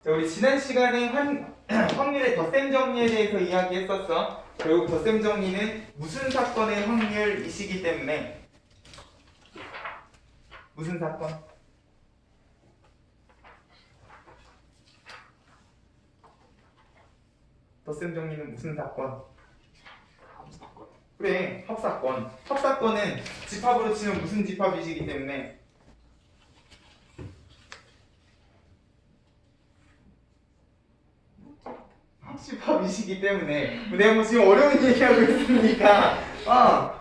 자, 우리 지난 시간에 확률의 덧셈 정리에 대해서 이야기했었어. 결국 덧셈 정리는 무슨 사건의 확률이시기 때문에 무슨 사건? 덧셈 정리는 무슨 사건? 그래, 합사건. 합사건은 집합으로 치면 무슨 집합이시기 때문에 합집합이시기 때문에 내가 뭐 지금 어려운 얘기하고 있으니까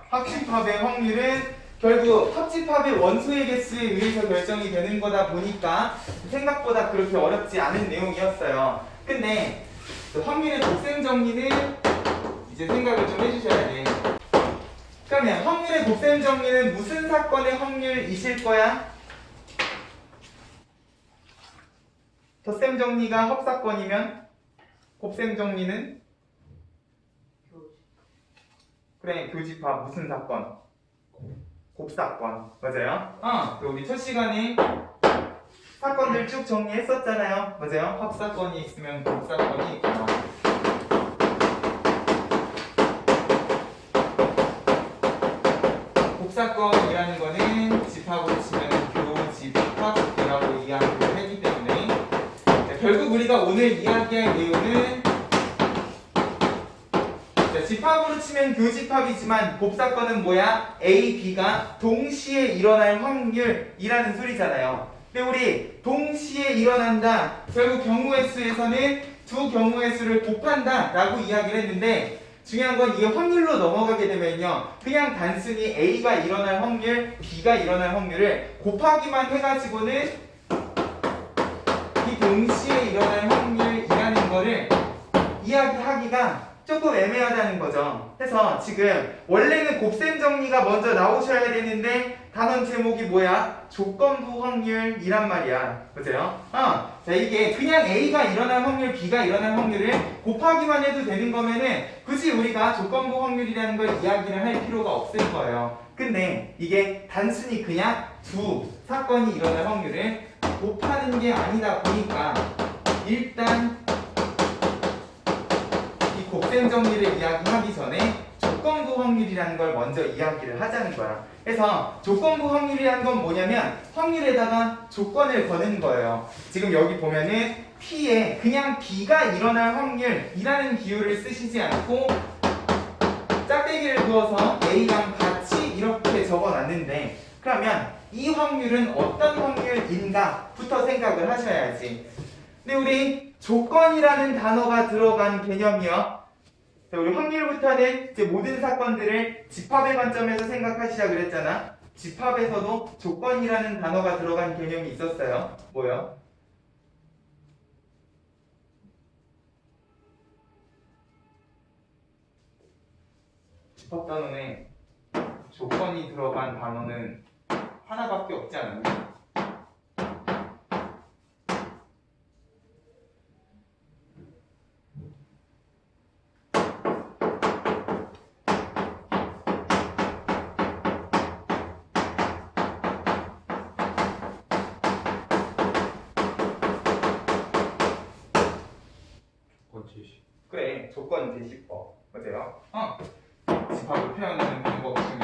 합집합의 확률은 결국 합집합의 원소의 개수에 의해서 결정이 되는 거다 보니까 생각보다 그렇게 어렵지 않은 내용이었어요. 근데 확률의 곱셈 정리는 이제 생각을 좀 해주셔야 돼. 그러면 확률의 곱셈 정리는 무슨 사건의 확률이실 거야? 덧셈 정리가 합사건이면 곱셈 정리는? 그래, 교집합 무슨 사건? 곱사건. 맞아요? 우리 첫 시간에 사건들 쭉 정리했었잖아요. 맞아요? 합사건이 있으면 곱사건이 있구나. 곱사건이라는 거는 집합으로 치면 교집합이라고 이야기를 했기 때문에 결국 우리가 오늘 이야기할 내용은 집합으로 치면 교집합이지만 곱사건은 뭐야? A, B가 동시에 일어날 확률이라는 소리잖아요. 근데 우리 동시에 일어난다. 결국 경우의 수에서는 두 경우의 수를 곱한다 라고 이야기를 했는데 중요한 건 이게 확률로 넘어가게 되면요. 그냥 단순히 A가 일어날 확률, B가 일어날 확률을 곱하기만 해가지고는 이 동시에 일어날 확률이라는 거를 이야기하기가 조금 애매하다는 거죠. 그래서 지금 원래는 곱셈 정리가 먼저 나오셔야 되는데 단원 제목이 뭐야? 조건부 확률이란 말이야. 그죠? 자, 이게 그냥 A가 일어날 확률, B가 일어날 확률을 곱하기만 해도 되는 거면은 굳이 우리가 조건부 확률이라는 걸 이야기를 할 필요가 없을 거예요. 근데 이게 단순히 그냥 두 사건이 일어날 확률을 곱하는 게 아니다 보니까 일단 곱셈 정리를 이야기하기 전에 조건부 확률이라는 걸 먼저 이야기를 하자는 거야. 그래서 조건부 확률이라는 건 뭐냐면 확률에다가 조건을 거는 거예요. 지금 여기 보면은 P에 그냥 B가 일어날 확률이라는 기호를 쓰시지 않고 짝대기를 그어서 A랑 같이 이렇게 적어놨는데 그러면 이 확률은 어떤 확률인가부터 생각을 하셔야지. 근데 우리 조건이라는 단어가 들어간 개념이요. 자, 우리 확률부터는 이제 모든 사건들을 집합의 관점에서 생각하시자 그랬잖아. 집합에서도 조건이라는 단어가 들어간 개념이 있었어요. 뭐요? 집합 단원에 조건이 들어간 단어는 하나밖에 없지 않았나? 그래, 조건 제시법. 맞아요? 집합을 표현하는 방법 중에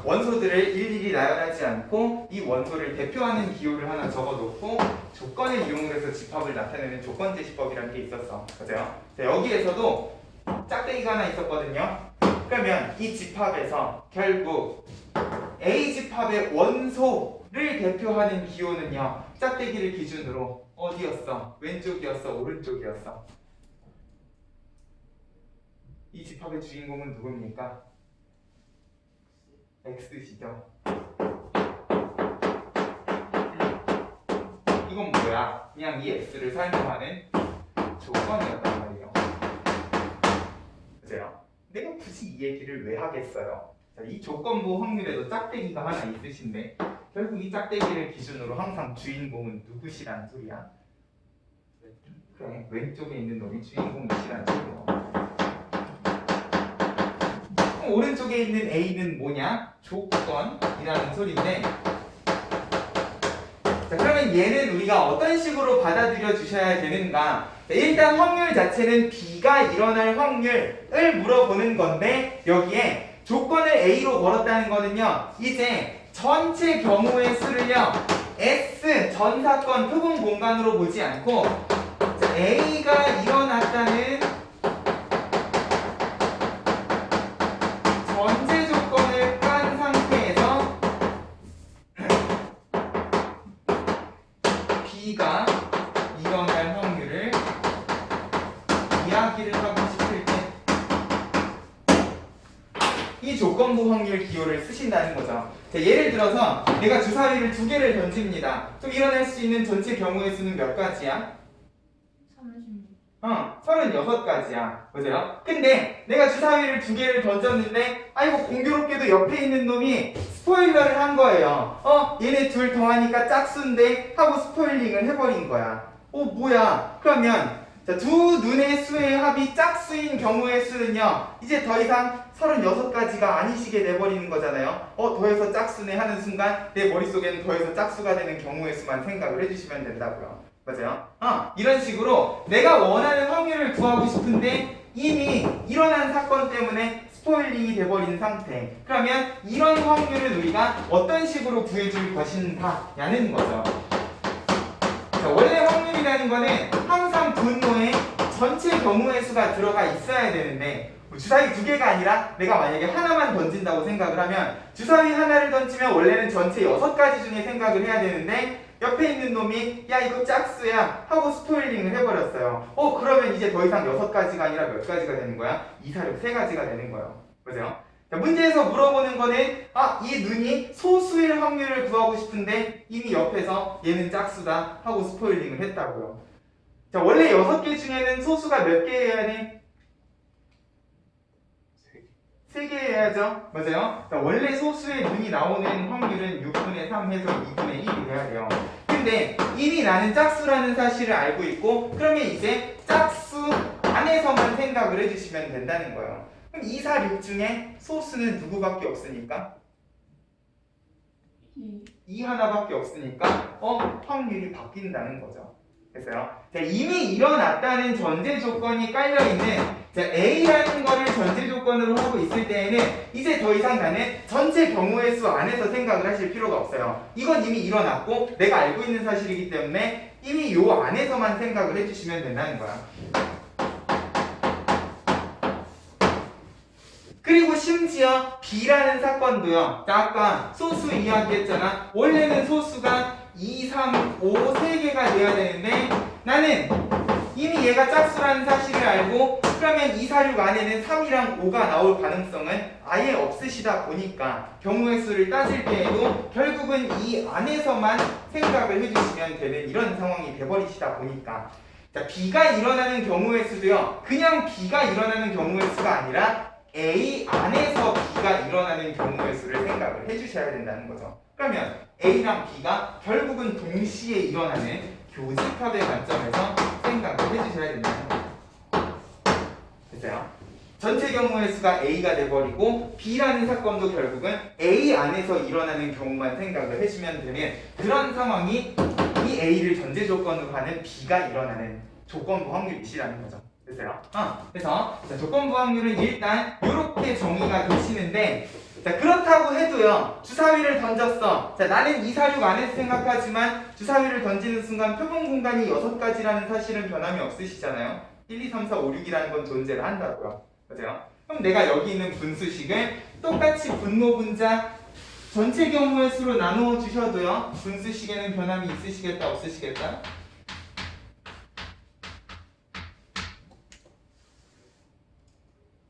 원소들을 일일이 나열하지 않고 이 원소를 대표하는 기호를 하나 적어놓고 조건을 이용해서 집합을 나타내는 조건 제시법이라는 게 있었어. 맞아요? 자, 여기에서도 짝대기가 하나 있었거든요. 그러면 이 집합에서 결국 A 집합의 원소를 대표하는 기호는요. 짝대기를 기준으로 어디였어? 왼쪽이었어? 오른쪽이었어? 이 집합의 주인공은 누굽니까? X시죠? 이건 뭐야? 그냥 이 X를 설명하는 조건이었단 말이에요. 그죠? 내가 굳이 이 얘기를 왜 하겠어요? 자, 이 조건부 확률에도 짝대기가 하나 있으신데 결국 이 짝대기를 기준으로 항상 주인공은 누구시라는 소리야? 그래, 왼쪽에 있는 놈이 주인공이시라는 소리야. 그럼 오른쪽에 있는 A는 뭐냐? 조건이라는 소리인데 자, 그러면 얘는 우리가 어떤 식으로 받아들여 주셔야 되는가? 자, 일단 확률 자체는 B가 일어날 확률을 물어보는 건데 여기에 조건을 A로 걸었다는 거는요. 이제 전체 경우의 수를요. S 전 사건 표본 공간으로 보지 않고 자, A가 일어났다는 전제 조건을 깐 상태에서 B가 일어날 확률을 이야기를 하고 싶을 때 이 조건부 확률 기호를 쓰신다는 거죠. 자, 예를 들어서 내가 주사위를 2개를 던집니다. 그럼 일어날 수 있는 전체 경우의 수는 몇 가지야? 36가지야. 그죠? 근데 내가 주사위를 2개를 던졌는데 아이고 공교롭게도 옆에 있는 놈이 스포일러를 한 거예요. 얘네 둘 더하니까 짝수인데 하고 스포일링을 해버린 거야. 뭐야? 그러면 자, 두 눈의 수의 합이 짝수인 경우의 수는요. 이제 더 이상 36가지가 아니시게 돼버리는 거잖아요. 더해서 짝수네 하는 순간 내 머릿속에는 더해서 짝수가 되는 경우의 수만 생각을 해주시면 된다고요. 맞아요? 이런 식으로 내가 원하는 확률을 구하고 싶은데 이미 일어난 사건 때문에 스포일링이 돼버린 상태. 그러면 이런 확률을 우리가 어떤 식으로 구해줄 것인가라는 거죠. 자, 원래 확률이라는 거는 항상 분모에 전체 경우의 수가 들어가 있어야 되는데 주사위 2개가 아니라 내가 만약에 하나만 던진다고 생각을 하면 주사위 하나를 던지면 원래는 전체 6가지 중에 생각을 해야 되는데 옆에 있는 놈이 야 이거 짝수야 하고 스포일링을 해버렸어요. 그러면 이제 더 이상 6가지가 아니라 몇 가지가 되는 거야? 2, 4, 6, 3가지가 되는 거예요. 그죠? 자, 문제에서 물어보는 거는 이 눈이 소수일 확률을 구하고 싶은데 이미 옆에서 얘는 짝수다 하고 스포일링을 했다고요. 자, 원래 6개 중에는 소수가 몇 개여야 돼? 3개 해야죠. 맞아요? 자, 원래 소수의 눈이 나오는 확률은 6분의 3 해서 2분의 1이 돼야 돼요. 근데 이미 나는 짝수라는 사실을 알고 있고 그러면 이제 짝수 안에서만 생각을 해주시면 된다는 거예요. 그럼 2, 4, 6 중에 소수는 누구밖에 없으니까? 2 하나밖에 없으니까 확률이 바뀐다는 거죠. 됐어요? 자, 이미 일어났다는 전제 조건이 깔려있는 자, A라는 거를 전제 조건으로 하고 있을 때에는 이제 더 이상 나는 전체 경우의 수 안에서 생각을 하실 필요가 없어요. 이건 이미 일어났고 내가 알고 있는 사실이기 때문에 이미 요 안에서만 생각을 해주시면 된다는 거야. 그리고 심지어 B라는 사건도요. 자, 아까 소수 이야기했잖아. 원래는 소수가 2, 3, 5, 3개가 돼야 되는데 나는 이미 얘가 짝수라는 사실을 알고 그러면 2, 4, 6 안에는 3이랑 5가 나올 가능성은 아예 없으시다 보니까 경우의 수를 따질 때에도 결국은 이 안에서만 생각을 해주시면 되는 이런 상황이 돼버리시다 보니까 자, B가 일어나는 경우의 수도요. 그냥 B가 일어나는 경우의 수가 아니라 A 안에서 B가 일어나는 경우의 수를 생각을 해주셔야 된다는 거죠. 그러면 A랑 B가 결국은 동시에 일어나는 교집합의 관점에서 생각을 해주셔야 된다는 거죠. 됐어요? 전체 경우의 수가 A가 돼버리고 B라는 사건도 결국은 A 안에서 일어나는 경우만 생각을 해주면 되는 그런 상황이 이 A를 전제 조건으로 하는 B가 일어나는 조건부 확률이시라는 거죠. 됐어요? 그래서 자, 조건부 확률은 일단 이렇게 정의가 되시는데 자, 그렇다고 해도요. 주사위를 던졌어. 자, 나는 2, 4, 6 안에서 생각하지만 주사위를 던지는 순간 표본 공간이 6가지라는 사실은 변함이 없으시잖아요. 1, 2, 3, 4, 5, 6이라는 건 존재를 한다고요. 맞아요? 그럼 내가 여기 있는 분수식을 똑같이 분모 분자 전체 경우의 수로 나누어 주셔도요. 분수식에는 변함이 있으시겠다 없으시겠다?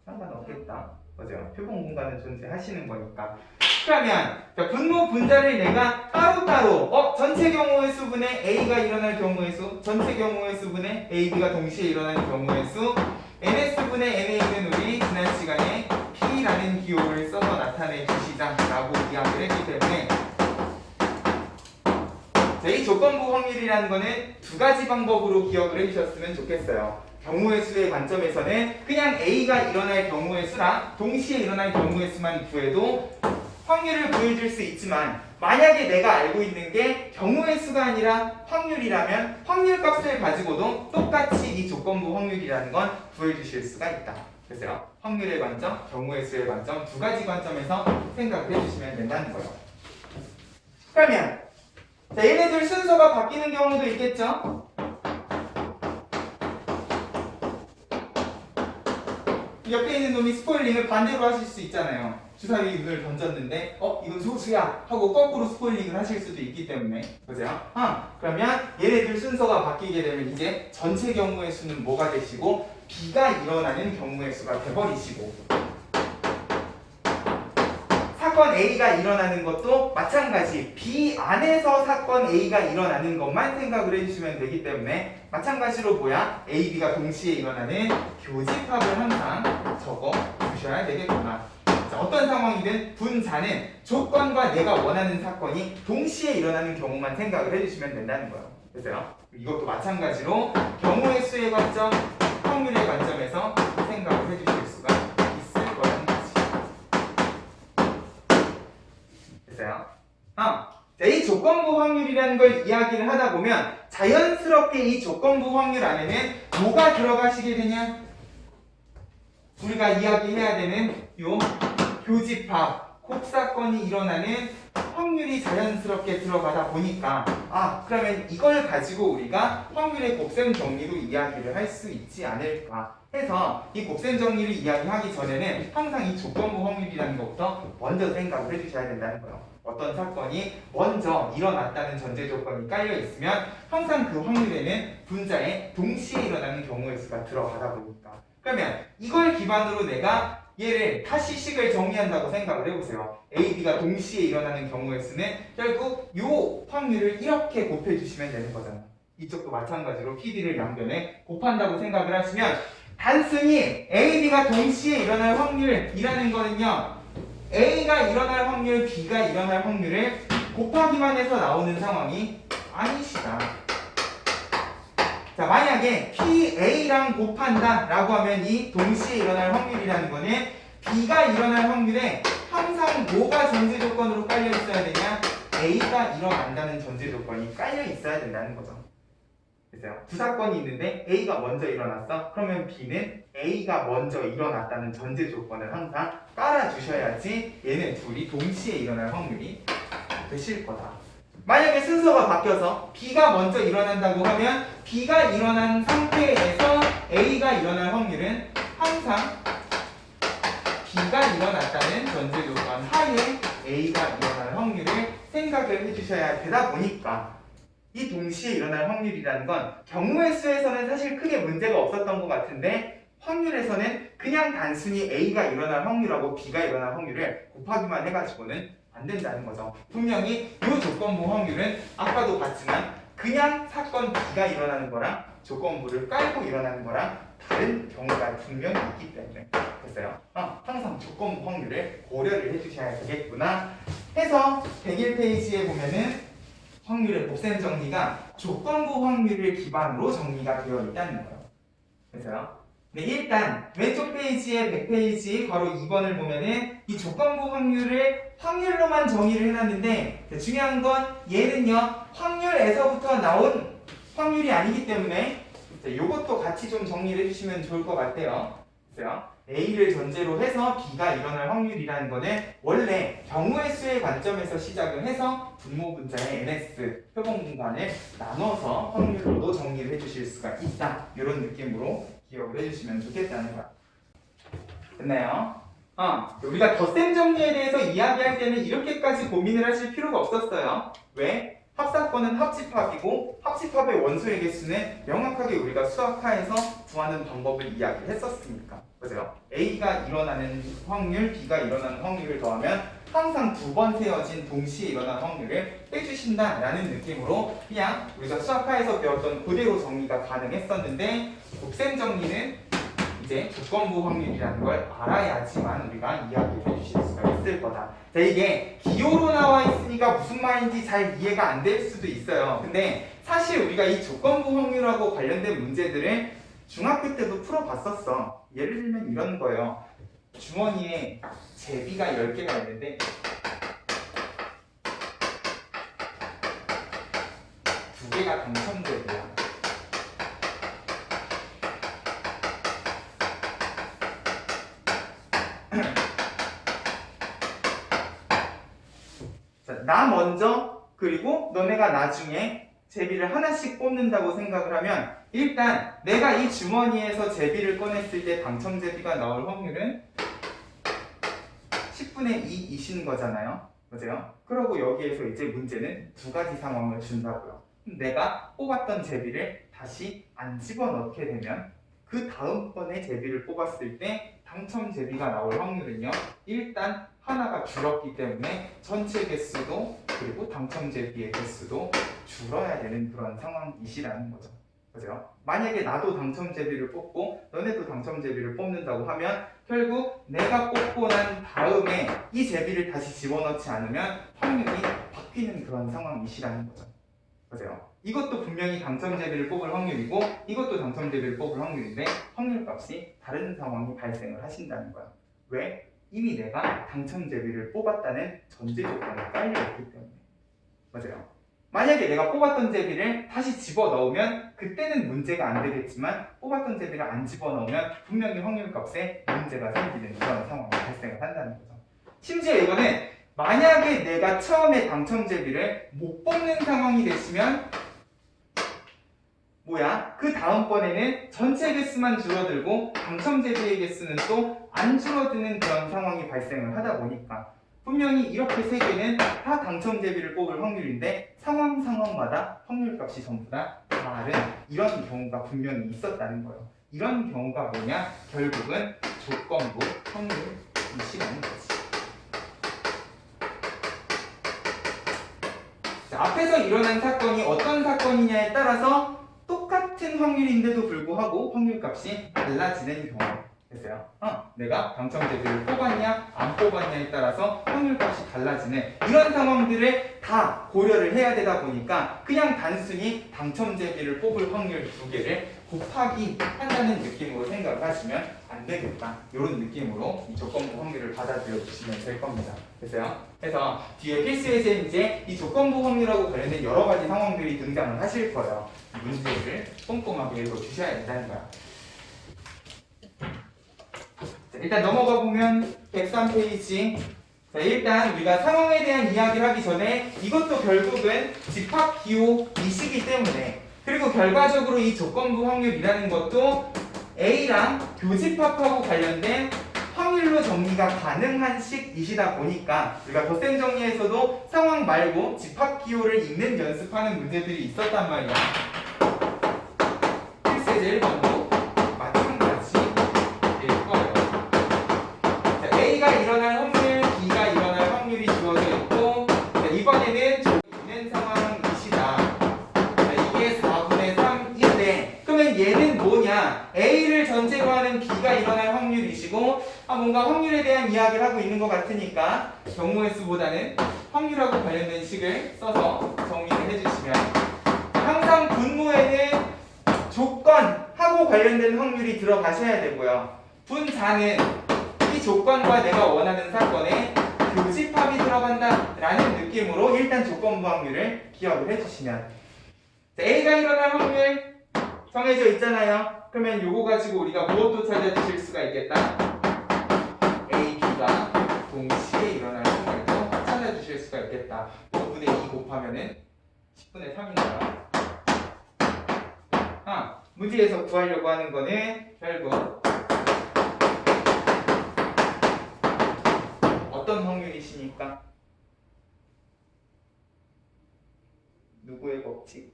상관없겠다. 맞아요. 표본 공간은 존재하시는 거니까. 그러면 자, 분모 분자를 내가 따로따로 전체 경우의 수분의 A가 일어날 경우의 수, 전체 경우의 수분의 A, B가 동시에 일어나는 경우의 수, NS분의 NA는 우리 지난 시간에 P라는 기호를 써서 나타내 주시자라고 이야기를 했기 때문에 자, 이 조건부 확률이라는 거는 두 가지 방법으로 기억을 해주셨으면 좋겠어요. 경우의 수의 관점에서는 그냥 A가 일어날 경우의 수랑 동시에 일어날 경우의 수만 구해도 확률을 구해줄 수 있지만 만약에 내가 알고 있는 게 경우의 수가 아니라 확률이라면 확률 값을 가지고도 똑같이 이 조건부 확률이라는 건 구해주실 수가 있다. 그래서 확률의 관점, 경우의 수의 관점 두 가지 관점에서 생각을 해주시면 된다는 거예요. 그러면 자, 얘네들 순서가 바뀌는 경우도 있겠죠? 옆에 있는 놈이 스포일링을 반대로 하실 수 있잖아요. 주사위 운을 던졌는데 이건 소수야 하고 거꾸로 스포일링을 하실 수도 있기 때문에 보세요. 그러면 얘네들 순서가 바뀌게 되면 이제 전체 경우의 수는 뭐가 되시고 B가 일어나는 경우의 수가 돼버리시고 사건 A가 일어나는 것도 마찬가지 B 안에서 사건 A가 일어나는 것만 생각을 해주시면 되기 때문에 마찬가지로 뭐야? A, B가 동시에 일어나는 교집합을 항상 적어 주셔야 되겠구나. 자, 어떤 상황이든 분자는 조건과 내가 원하는 사건이 동시에 일어나는 경우만 생각을 해주시면 된다는 거예요. 그래서요. 이것도 마찬가지로 경우의 수의 관점, 확률의 관점에서 생각을 해주실 수가 있을 거라는 거지. 됐어요? 자, 이 조건부 확률이라는 걸 이야기를 하다 보면 자연스럽게 이 조건부 확률 안에는 뭐가 들어가시게 되냐? 우리가 이야기해야 되는 요 교집합, 곱사건이 일어나는 확률이 자연스럽게 들어가다 보니까 그러면 이걸 가지고 우리가 확률의 곱셈 정리로 이야기를 할 수 있지 않을까 해서 이 곱셈 정리를 이야기하기 전에는 항상 이 조건부 확률이라는 것부터 먼저 생각을 해주셔야 된다는 거예요. 어떤 사건이 먼저 일어났다는 전제 조건이 깔려 있으면 항상 그 확률에는 분자에 동시에 일어나는 경우의 수가 들어가다 보니까 그러면 이걸 기반으로 내가 얘를 다시 식을 정리한다고 생각을 해보세요. A, B가 동시에 일어나는 경우의 수는 결국 요 확률을 이렇게 곱해주시면 되는 거잖아요. 이쪽도 마찬가지로 PD를 양변에 곱한다고 생각을 하시면 단순히 A, B가 동시에 일어날 확률이라는 거는요. A가 일어날 확률, B가 일어날 확률을 곱하기만 해서 나오는 상황이 아니시다. 자, 만약에 PA랑 곱한다 라고 하면 이 동시에 일어날 확률이라는 거는 B가 일어날 확률에 항상 뭐가 전제 조건으로 깔려 있어야 되냐? A가 일어난다는 전제 조건이 깔려 있어야 된다는 거죠. 됐어요? 두 사건이 있는데 A가 먼저 일어났어? 그러면 B는 A가 먼저 일어났다는 전제 조건을 항상 깔아주셔야지 얘네 둘이 동시에 일어날 확률이 되실 거다. 만약에 순서가 바뀌어서 B가 먼저 일어난다고 하면 B가 일어난 상태에서 A가 일어날 확률은 항상 B가 일어났다는 전제 조건 하에 A가 일어날 확률을 생각을 해주셔야 되다 보니까 이 동시에 일어날 확률이라는 건 경우의 수에서는 사실 크게 문제가 없었던 것 같은데 확률에서는 그냥 단순히 A가 일어날 확률하고 B가 일어날 확률을 곱하기만 해가지고는 안 된다는 거죠. 분명히 이 조건부 확률은 아까도 봤지만 그냥 사건 B가 일어나는 거랑 조건부를 깔고 일어나는 거랑 다른 경우가 분명히 있기 때문에 됐어요. 항상 조건부 확률을 고려를 해주셔야 되겠구나 해서 101페이지에 보면은 확률의 곱셈 정리가 조건부 확률을 기반으로 정리가 되어 있다는 거예요. 그래서요. 네, 일단 왼쪽 페이지의 100페이지 바로 2번을 보면은 이 조건부 확률을 확률로만 정의를 해놨는데 중요한 건 얘는요 확률에서부터 나온 확률이 아니기 때문에 이것도 같이 좀 정리를 해주시면 좋을 것 같아요. 그래서 A를 전제로 해서 B가 일어날 확률이라는 거는 원래 경우의 수의 관점에서 시작을 해서 분모 분자의 NS 표본 공간을 나눠서 확률로도 정리를 해주실 수가 있다. 이런 느낌으로 기억을 해주시면 좋겠다는 거야. 됐나요? 우리가 덧셈 정리에 대해서 이야기할 때는 이렇게까지 고민을 하실 필요가 없었어요. 왜? 합사건은 합집합이고 합집합의 원소의 개수는 명확하게 우리가 수학하에서 구하는 방법을 이야기했었으니까. 그죠? A가 일어나는 확률, B가 일어나는 확률을 더하면 항상 두 번 세어진 동시에 일어나는 확률을 빼주신다라는 느낌으로 그냥 우리가 수학하에서 배웠던 그대로 정리가 가능했었는데 곱셈 정리는 이제 조건부 확률이라는 걸 알아야지만 우리가 이야기를 해주실 수가 있을 거다. 자, 이게 기호로 나와 있으니까 무슨 말인지 잘 이해가 안 될 수도 있어요. 근데 사실 우리가 이 조건부 확률하고 관련된 문제들을 중학교 때도 풀어봤었어. 예를 들면 이런 거예요. 주머니에 제비가 10개가 있는데 개가 당첨제비야. 자, 나 먼저 그리고 너네가 나중에 제비를 하나씩 뽑는다고 생각을 하면 일단 내가 이 주머니에서 제비를 꺼냈을 때 당첨제비가 나올 확률은 10분의 2이신 거잖아요. 그죠? 그러고 여기에서 이제 문제는 두 가지 상황을 준다고요. 내가 뽑았던 제비를 다시 안 집어넣게 되면 그 다음번에 제비를 뽑았을 때 당첨 제비가 나올 확률은요. 일단 하나가 줄었기 때문에 전체 개수도 그리고 당첨 제비의 개수도 줄어야 되는 그런 상황이시라는 거죠. 그죠? 만약에 나도 당첨 제비를 뽑고 너네도 당첨 제비를 뽑는다고 하면 결국 내가 뽑고 난 다음에 이 제비를 다시 집어넣지 않으면 확률이 바뀌는 그런 상황이시라는 거죠. 그죠? 이것도 분명히 당첨 제비를 뽑을 확률이고 이것도 당첨 제비를 뽑을 확률인데 확률값이 다른 상황이 발생을 하신다는 거야. 왜? 이미 내가 당첨 제비를 뽑았다는 전제 조건이 깔려있기 때문에. 맞아요. 만약에 내가 뽑았던 제비를 다시 집어넣으면 그때는 문제가 안 되겠지만 뽑았던 제비를 안 집어넣으면 분명히 확률값에 문제가 생기는 그런 상황이 발생을 한다는 거죠. 심지어 이거는 만약에 내가 처음에 당첨 제비를 못 뽑는 상황이 됐으면 그 다음번에는 전체 개수만 줄어들고 당첨 제비의 개수는 또 안 줄어드는 그런 상황이 발생을 하다 보니까 분명히 이렇게 세 개는 다 당첨 제비를 뽑을 확률인데 상황마다 확률값이 전부 다 다른 이런 경우가 분명히 있었다는 거예요. 이런 경우가 뭐냐? 결국은 조건부 확률이시라는 거지. 자, 앞에서 일어난 사건이 어떤 사건이냐에 따라서 똑같은 확률인데도 불구하고 확률값이 달라지는 경우 됐어요. 내가 당첨 제비를 뽑았냐 안 뽑았냐에 따라서 확률값이 달라지는 이런 상황들을 다 고려를 해야 되다 보니까 그냥 단순히 당첨 제비를 뽑을 확률 두 개를 곱하기 한다는 느낌으로 생각을 하시면 안 되겠다. 이런 느낌으로 이 조건부 확률을 받아들여 주시면 될 겁니다. 됐어요? 그래서 뒤에 필수에서 이제 이 조건부 확률하고 관련된 여러 가지 상황들이 등장을 하실 거예요. 문제를 꼼꼼하게 읽어 주셔야 된다는 거야. 자, 일단 넘어가 보면 103페이지. 자, 일단 우리가 상황에 대한 이야기를 하기 전에 이것도 결국은 집합 기호이시기 때문에 그리고 결과적으로 이 조건부 확률이라는 것도 A랑 교집합하고 관련된 확률로 정리가 가능한 식이시다 보니까 우리가 덧셈 정리에서도 상황 말고 집합 기호를 읽는 연습하는 문제들이 있었단 말이야. 필수제 1번도 마찬가지일 거예요. 자, A가 일어날 확률, B가 일어날 확률이 주어져 있고 자, 이번에는 있는 상황이시다. 자, 이게 4분의 3인데 그러면 얘는 뭐냐? A를 전제로 하는 B가 일어날 확률이시고 뭔가 확률에 대한 이야기를 하고 있는 것 같으니까 경우의 수보다는 확률하고 관련된 식을 써서 정리를 해주시면 항상 분모에는 조건하고 관련된 확률이 들어가셔야 되고요. 분자는 이 조건과 내가 원하는 사건에 교집합이 들어간다 라는 느낌으로 일단 조건부 확률을 기억을 해주시면 A가 일어날 확률 정해져 있잖아요. 그러면 요거 가지고 우리가 무엇도 찾아주실 수가 있겠다. A, B가 동시에 일어날 확률도 찾아주실 수가 있겠다. 5분의 2 곱하면은 10분의 3인가요? 문제에서 구하려고 하는 거는 결국 어떤 확률이시니까? 누구의 법칙?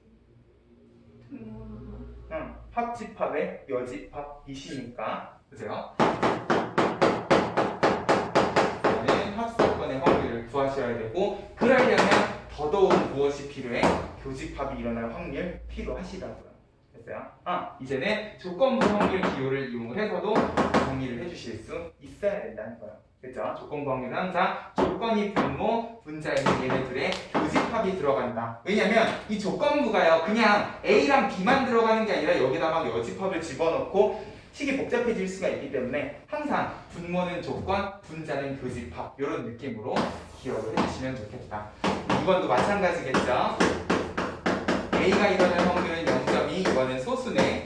합집합의 여집합이시니까 그죠? 저는 합사건의 확률을 구하셔야 되고 그러려면 더더욱 무엇이 필요해? 교집합이 일어날 확률 필요하시다고요. 됐어요? 이제는 조건부 확률 기호를 이용을 해서도 정리를 해주실 수 있어야 된다는 거예요. 그렇죠? 조건부 확률은 항상 조건이 분모, 분자인 얘네들의 교집합이 들어간다. 왜냐면 이 조건부가요 그냥 A랑 B만 들어가는 게 아니라 여기다 막 여집합을 집어넣고 식이 복잡해질 수가 있기 때문에 항상 분모는 조건, 분자는 교집합 이런 느낌으로 기억을 해주시면 좋겠다. 2번도 마찬가지겠죠? A가 일어날 확률은 0.2, 이거는 소수네.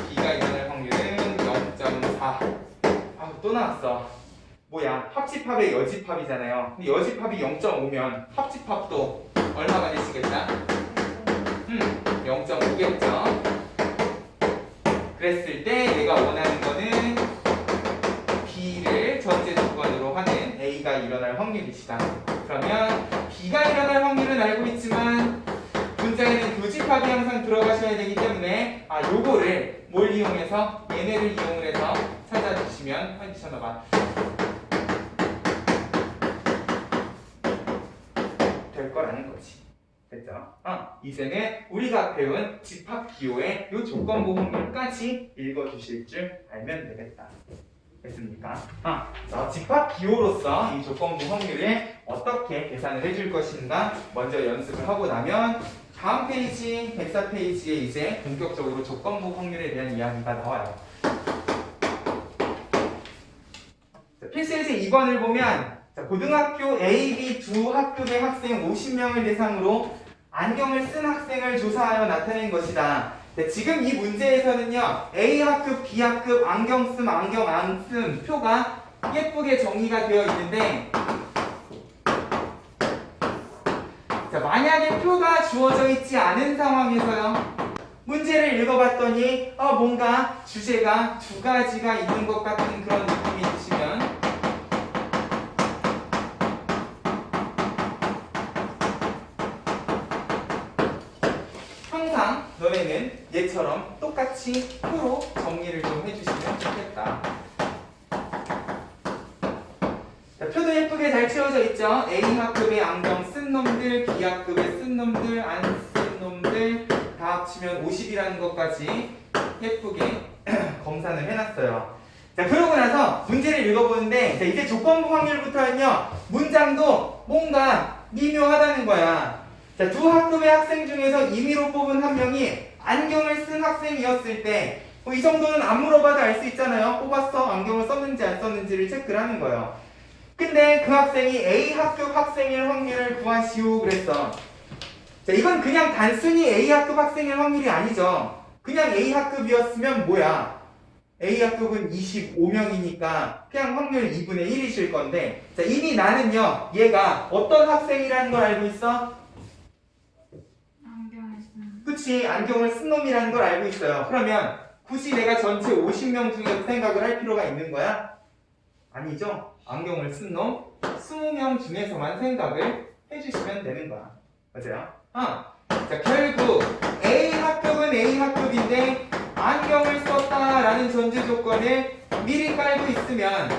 B가 일어날 확률은 0.4. 아, 또 나왔어. 뭐야? 합집합의 여집합이잖아요. 근데 여집합이 0.5면 합집합도 얼마가 되시겠다? 0.5겠죠? 그랬을 때 내가 원하는 거는 B를 전제 조건으로 하는 A가 일어날 확률이시다. 그러면 B가 일어날 확률은 알고 있지만 문장에는 교집합이 항상 들어가셔야 되기 때문에 요거를 뭘 이용해서 얘네를 이용을 해서 찾아주시면 해주셔봐 될 거라는 거지. 됐죠? 이제는 우리가 배운 집합 기호의 요 조건부 확률까지 읽어주실 줄 알면 되겠다. 됐습니까? 집합 기호로서 이 조건부 확률을 어떻게 계산을 해줄 것인가 먼저 연습을 하고 나면 다음 페이지, 104페이지에 이제 본격적으로 조건부 확률에 대한 이야기가 나와요. 필수예제 2번을 보면 고등학교 A, B 두 학급의 학생 50명을 대상으로 안경을 쓴 학생을 조사하여 나타낸 것이다. 지금 이 문제에서는요, A 학급, B 학급, 안경 쓴, 안경 안 쓴 표가 예쁘게 정의가 되어 있는데, 자, 만약에 표가 주어져 있지 않은 상황에서요, 문제를 읽어봤더니 뭔가 주제가 두 가지가 있는 것 같은 그런 느낌이 드시면 항상 너네는 얘처럼 똑같이 표로 정리를 좀 해주시면 좋겠다. 자, 표도 예쁘게 잘 채워져 있죠? A 학급의 안경 쓴 놈들, B 학급의 쓴 놈들, 안 쓴 놈들 다 합치면 50이라는 것까지 예쁘게 검산을 해놨어요. 자, 그러고 나서 문제를 읽어보는데, 자, 이제 조건부 확률부터는요, 문장도 뭔가 미묘하다는 거야. 자, 두 학급의 학생 중에서 임의로 뽑은 한 명이 안경을 쓴 학생이었을 때, 이 정도는 안 물어봐도 알 수 있잖아요. 뽑았어? 안경을 썼는지 안 썼는지를 체크를 하는 거예요. 근데 그 학생이 A 학급 학생일 확률을 구하시오 그랬어. 자, 이건 그냥 단순히 A 학급 학생일 확률이 아니죠. 그냥 A 학급이었으면 뭐야? A 학급은 25명이니까 그냥 확률 2분의 1이실 건데, 자, 이미 나는요, 얘가 어떤 학생이라는 걸 알고 있어? 그치, 안경을 쓴 놈이라는 걸 알고 있어요. 그러면 굳이 내가 전체 50명 중에서 생각을 할 필요가 있는 거야? 아니죠. 안경을 쓴 놈 20명 중에서만 생각을 해주시면 되는 거야. 맞아요? 자, 결국 A 학급은 A 학급인데 안경을 썼다라는 전제 조건을 미리 깔고 있으면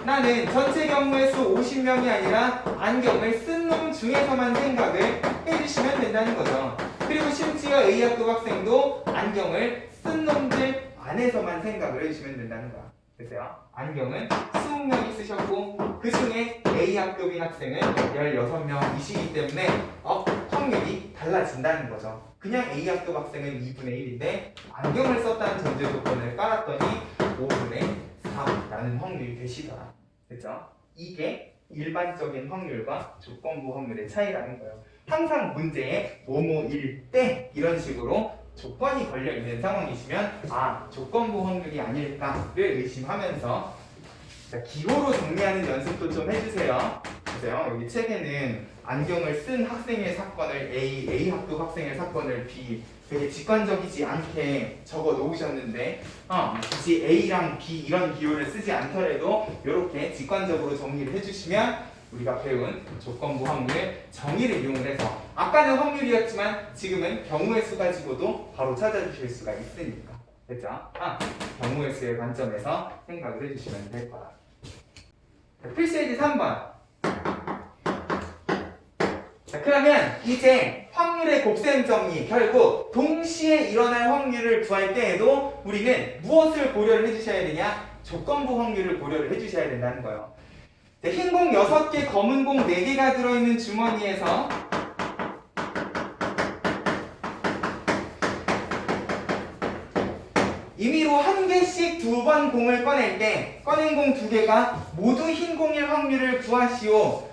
나는 전체 경우의 수 50명이 아니라 안경을 쓴 놈 중에서만 생각을 해주시면 된다는 거죠. 그리고 심지어 A 학급 학생도 안경을 쓴 놈들 안에서만 생각을 해주시면 된다는 거야. 됐어요? 안경은 20명이 쓰셨고 그 중에 A 학급인 학생은 16명이시기 때문에 확률이 달라진다는 거죠. 그냥 A 학급 학생은 2분의 1인데 안경을 썼다는 전제 조건을 깔았더니 5분의 4라는 확률이 되시더라. 됐죠? 이게 일반적인 확률과 조건부 확률의 차이라는 거예요. 항상 문제에 뭐뭐일 때 이런 식으로 조건이 걸려있는 상황이시면 조건부 확률이 아닐까를 의심하면서 기호로 정리하는 연습도 좀 해주세요. 보세요. 여기 책에는 안경을 쓴 학생의 사건을 A 학급 학생의 사건을 B 되게 직관적이지 않게 적어 놓으셨는데 굳이 A랑 B 이런 기호를 쓰지 않더라도 이렇게 직관적으로 정리를 해주시면 우리가 배운 조건부 확률 정의를 이용을 해서 아까는 확률이었지만 지금은 경우의 수 가지고도 바로 찾아주실 수가 있으니까. 됐죠? 경우의 수의 관점에서 생각을 해주시면 될 거다. 필수예제 3번. 자, 그러면 이제 확률의 곱셈 정리, 결국 동시에 일어날 확률을 구할 때에도 우리는 무엇을 고려를 해주셔야 되냐? 조건부 확률을 고려를 해주셔야 된다는 거예요. 흰 공 6개, 검은 공 4개가 들어있는 주머니에서 임의로 한 개씩 2번 공을 꺼낼 때 꺼낸 공 2개가 모두 흰 공일 확률을 구하시오.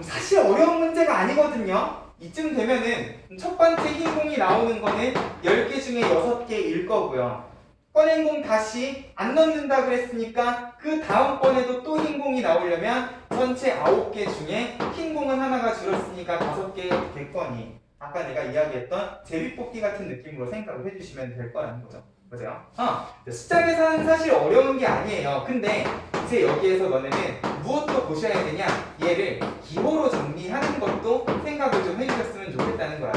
사실 어려운 문제가 아니거든요. 이쯤 되면은 첫 번째 흰 공이 나오는 거는 10개 중에 6개일 거고요. 꺼낸 공 다시 안 넣는다 그랬으니까 그 다음번에도 또 흰 공이 나오려면 전체 9개 중에 흰 공은 하나가 줄었으니까 5개겠거니 아까 내가 이야기했던 제비뽑기 같은 느낌으로 생각을 해주시면 될 거라는 거죠. 맞아요? 숫자 계산은 사실 어려운 게 아니에요. 근데 이제 여기에서 너네는 무엇도 보셔야 되냐? 얘를 기호로 정리하는 것도 생각을 좀 해주셨으면 좋겠다는 거야.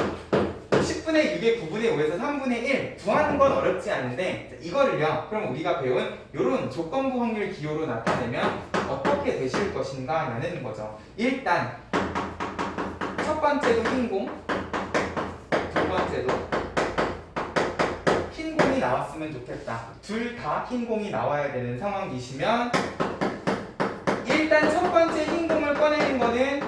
10분의 6에 9분의 5에서 3분의 1 구하는 건 어렵지 않은데 이거를요. 그럼 우리가 배운 이런 조건부 확률 기호로 나타내면 어떻게 되실 것인가 라는 거죠. 일단 첫 번째도 흰공, 두 번째도 흰공이 나왔으면 좋겠다. 둘 다 흰공이 나와야 되는 상황이시면 일단 첫 번째 흰공을 꺼내는 거는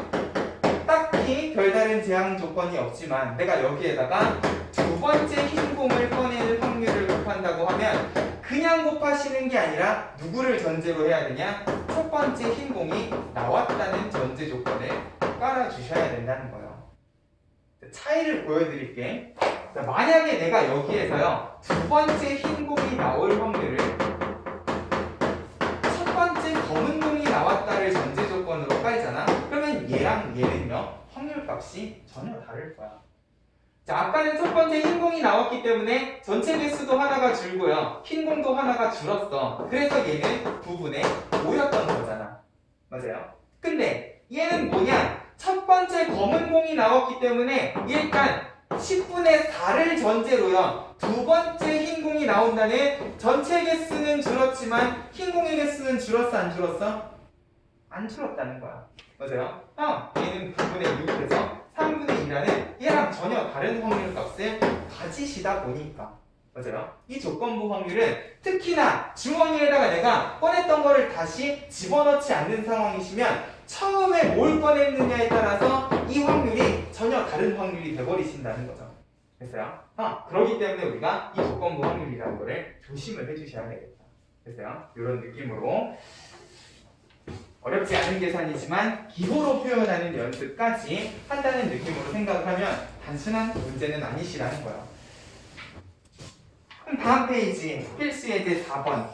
딱히 별다른 제한 조건이 없지만 내가 여기에다가 두 번째 흰공을 꺼낼 확률을 곱한다고 하면 그냥 곱하시는 게 아니라 누구를 전제로 해야 되냐? 첫 번째 흰공이 나왔다는 전제 조건을 깔아주셔야 된다는 거예요. 차이를 보여드릴게. 만약에 내가 여기에서요 두 번째 흰공이 나올 확률을 첫 번째 검은 공이 나왔다를 전제 조건으로 깔잖아. 그러면 얘랑 얘는요 확률 값이 전혀 다를 거야. 자, 아까는 첫 번째 흰공이 나왔기 때문에 전체 개수도 하나가 줄고요 흰공도 하나가 줄었어. 그래서 얘는 9분의 5였던 거잖아. 맞아요? 근데 얘는 뭐냐? 첫 번째 검은 공이 나왔기 때문에 일단 10분의 4를 전제로요 두 번째 흰공이 나온다는 전체 개수는 줄었지만 흰공의 개수는 줄었어 안 줄었어? 안 줄었다는 거야. 맞아요? 얘는 9분의 6에서 3분의 2라는 얘랑 전혀 다른 확률 값을 가지시다 보니까 맞아요? 이 조건부 확률은 특히나 주머니에다가 내가 꺼냈던 거를 다시 집어넣지 않는 상황이시면 처음에 뭘 꺼냈느냐에 따라서 이 확률이 전혀 다른 확률이 돼버리신다는 거죠. 됐어요? 그렇기 때문에 우리가 이 조건부 확률이라는 거를 조심을 해주셔야 되겠다. 됐어요? 이런 느낌으로 어렵지 않은 계산이지만 기호로 표현하는 연습까지 한다는 느낌으로 생각을 하면 단순한 문제는 아니시라는 거예요. 그럼 다음 페이지 필수 예제 4번.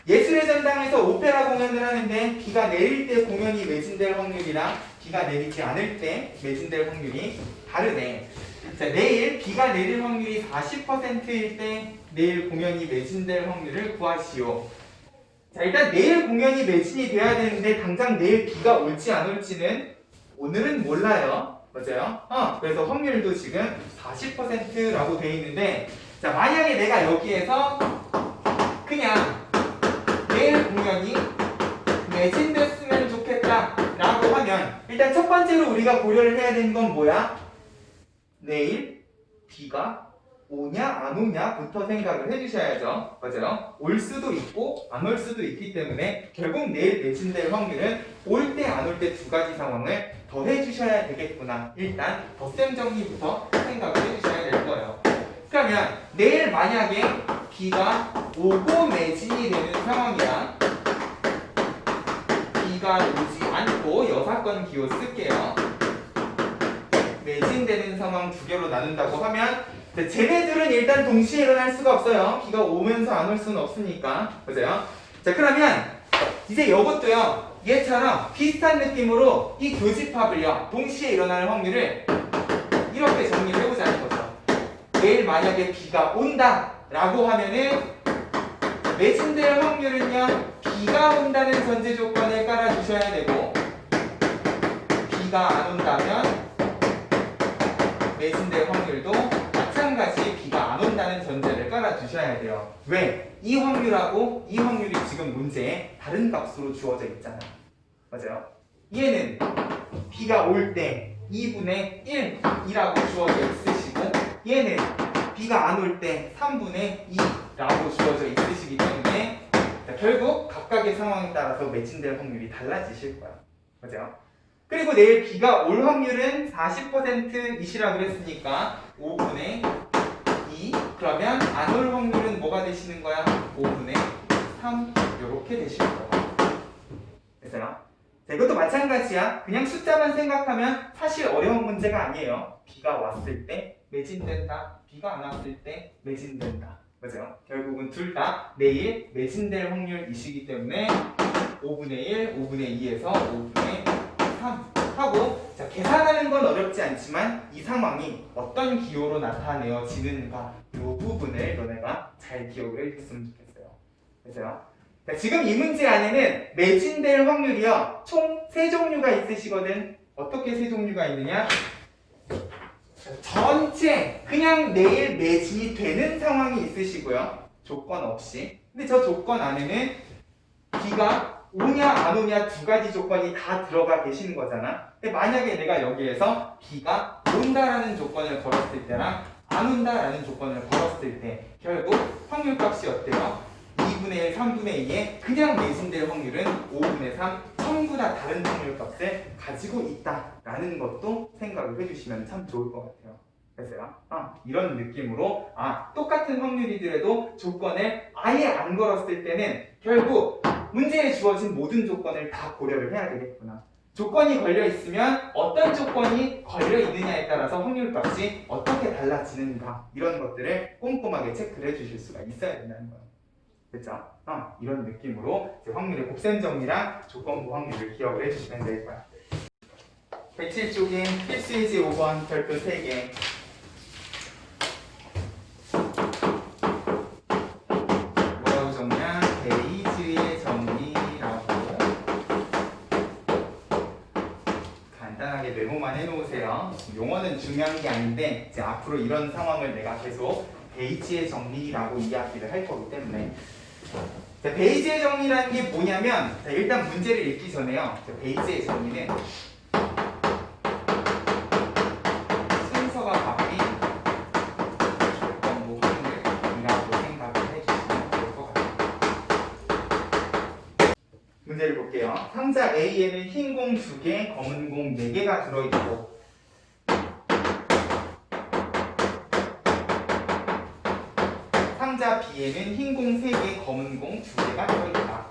예술의 전당에서 오페라 공연을 하는데 비가 내릴 때 공연이 매진될 확률이랑 비가 내리지 않을 때 매진될 확률이 다르네. 자, 내일 비가 내릴 확률이 40%일 때 내일 공연이 매진될 확률을 구하시오. 자, 일단 내일 공연이 매진이 돼야 되는데 당장 내일 비가 올지 안 올지는 오늘은 몰라요. 맞아요? 그래서 확률도 지금 40%라고 되어 있는데 자, 만약에 내가 여기에서 그냥 내일 공연이 매진됐으면 좋겠다 라고 하면 일단 첫 번째로 우리가 고려를 해야 되는 건 뭐야? 내일 비가 오냐 안 오냐부터 생각을 해주셔야죠. 맞아요? 올 수도 있고 안 올 수도 있기 때문에 결국 내일 매진될 확률은 올 때 안 올 때 두 가지 상황을 더 해주셔야 되겠구나. 일단 덧셈 정리부터 생각을 해주셔야 될 거예요. 그러면 내일 만약에 비가 오고 매진이 되는 상황이랑 비가 오지 않고 여사건 기호 쓸게요. 매진되는 상황 두 개로 나눈다고 하면 쟤네들은 일단 동시에 일어날 수가 없어요. 비가 오면서 안 올 수는 없으니까. 맞아요? 자, 그러면 이제 이것도요 얘처럼 비슷한 느낌으로 이 교집합을요 동시에 일어날 확률을 이렇게 정리를 해보자는 거죠. 내일 만약에 비가 온다 라고 하면은 매진될 확률은요 비가 온다는 전제 조건을 깔아주셔야 되고 비가 안 온다면 매진될 확률도 마찬가지 비가 안 온다는 전제를 깔아주셔야 돼요. 왜? 이 확률하고 이 확률이 지금 문제에 다른 값으로 주어져 있잖아. 맞아요? 얘는 비가 올 때 2분의 1이라고 주어져 있으시고 얘는 비가 안 올 때 3분의 2라고 주어져 있으시기 때문에 결국 각각의 상황에 따라서 매진될 확률이 달라지실 거야. 맞아요? 그리고 내일 비가 올 확률은 40%이시라고 그랬으니까 5분의 2 그러면 안 올 확률은 뭐가 되시는 거야? 5분의 3 이렇게 되실 거야. 됐어요? 자, 이것도 마찬가지야. 그냥 숫자만 생각하면 사실 어려운 문제가 아니에요. 비가 왔을 때 매진된다. 비가 안 왔을 때 매진된다. 그죠? 결국은 둘 다 내일 매진될 확률이시기 때문에 5분의 1, 5분의 2에서 5분의 3 하고, 자, 계산하는 건 어렵지 않지만 이 상황이 어떤 기호로 나타내어지는가 이 부분을 너네가 잘 기억을 해줬으면 좋겠어요. 그죠? 자, 지금 이 문제 안에는 매진될 확률이요 총 3종류가 있으시거든. 어떻게 3종류가 있느냐? 전체 그냥 내일 매진이 되는 상황이 있으시고요, 조건 없이. 근데 저 조건 안에는 비가 오냐 안 오냐 두 가지 조건이 다 들어가 계시는 거잖아. 근데 만약에 내가 여기에서 비가 온다라는 조건을 걸었을 때랑 안 온다라는 조건을 걸었을 때 결국 확률값이 어때요? 2분의 1, 3분의 2에 그냥 매진될 확률은 5분의 3 전부 다 다른 확률값을 가지고 있다라는 것도 생각을 해주시면 참 좋을 것 같아요. 됐어요? 이런 느낌으로 똑같은 확률이더라도 조건을 아예 안 걸었을 때는 결국 문제에 주어진 모든 조건을 다 고려를 해야 되겠구나. 조건이 걸려 있으면 어떤 조건이 걸려 있느냐에 따라서 확률값이 어떻게 달라지는가, 이런 것들을 꼼꼼하게 체크를 해주실 수가 있어야 된다는 거예요. 됐죠? 이런 느낌으로 확률의 곱셈 정리랑 조건부 확률을 기억을 해주시면 될 거야. 107쪽인 필수예제 5번 별표 3개. 뭐라고 적냐? 베이지의 정리라고 간단하게 메모만 해놓으세요. 용어는 중요한 게 아닌데 이제 앞으로 이런 상황을 내가 계속 베이지의 정리라고 이야기를 할 거기 때문에. 자, 베이지의 정리라는 게 뭐냐면, 자, 일단 문제를 읽기 전에요. 자, 베이지의 정리는 순서가 바뀐 조건부 확률이라고 생각을 해주시면 될 것 같아요. 문제를 볼게요. 상자 A에는 흰 공 2개, 검은 공 4개가 들어있고, 상자 B에는 흰 공 3개, 검은 공 2개가 들어있다.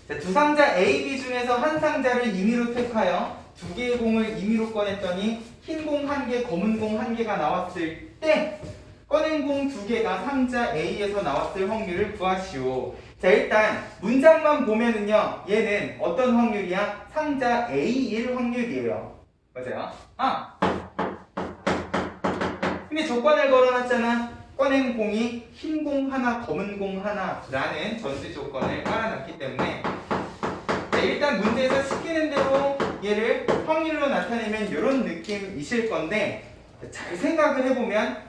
자, 두 상자 A, B 중에서 한 상자를 임의로 택하여 2개의 공을 임의로 꺼냈더니 흰 공 1개, 검은 공 1개가 나왔을 때 꺼낸 공 2개가 상자 A에서 나왔을 확률을 구하시오. 자, 일단 문장만 보면은요, 얘는 어떤 확률이야? 상자 A일 확률이에요. 맞아요? 근데 조건을 걸어놨잖아. 꺼낸 공이 흰 공 하나, 검은 공 하나라는 전제 조건을 깔아놨기 때문에, 자, 일단 문제에서 시키는 대로 얘를 확률로 나타내면 이런 느낌이실 건데, 잘 생각을 해보면,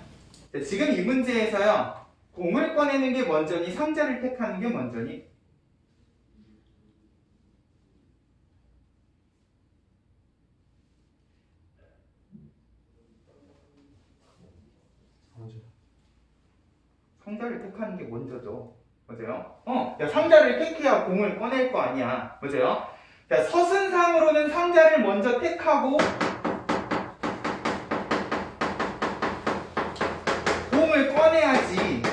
자, 지금 이 문제에서요, 공을 꺼내는 게 먼저니 상자를 택하는 게 먼저니? 상자를 택하는 게 먼저죠. 맞아요? 야, 상자를 택해야 공을 꺼낼 거 아니야. 맞아요? 자, 서순상으로는 상자를 먼저 택하고 공을 꺼내야지.